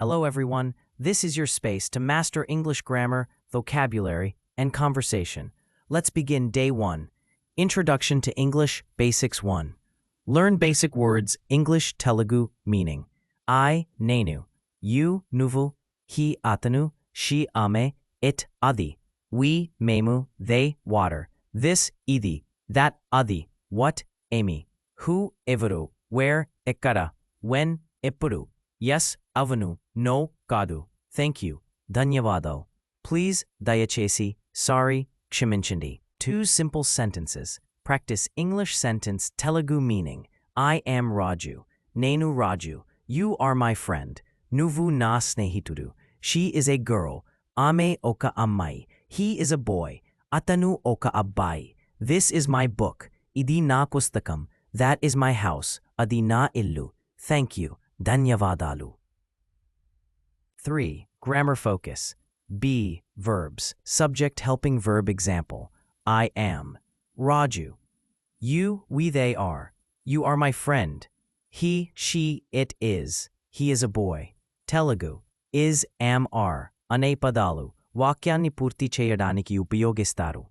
Hello everyone, this is your space to master English grammar, vocabulary, and conversation. Let's begin day 1. Introduction to English Basics 1. Learn basic words English Telugu meaning. I, nenu. You, nuvu. He, atanu. She, ame. It, adi. We, memu. They, water. This, idi. That, adi. What, emi. Who, evaru. Where, ekkada. When, eppuru. Yes, avanu. No, kadu. Thank you. Dhanyavado. Please, dayachesi. Sorry, kshiminchandi. 2 simple sentences. Practice English sentence Telugu meaning. I am Raju. Nenu Raju. You are my friend. Nuvu na snehitudu. She is a girl. Ame oka ammai. He is a boy. Atanu oka abbai. This is my book. Idi na pustakam. That is my house. Adi na illu. Thank you. Dhanyavadalu. 3. Grammar focus. B. Verbs. Subject helping verb example. I am. Raju. You, we, they are. You are my friend. He, she, it is. He is a boy. Telugu. Is, am, are. Ane padalu. Vakyanni purti cheyadaniki upayogistaru.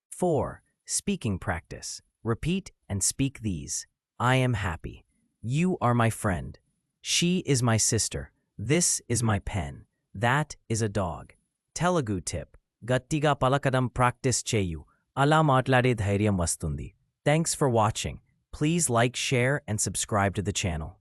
4. Speaking practice. Repeat and speak these. I am happy. You are my friend. She is my sister. This is my pen. That is a dog. Telugu tip. Gattiga palakadam practice cheyu. Ala maatlade dhairyam vastundi. Thanks for watching. Please like, share, and subscribe to the channel.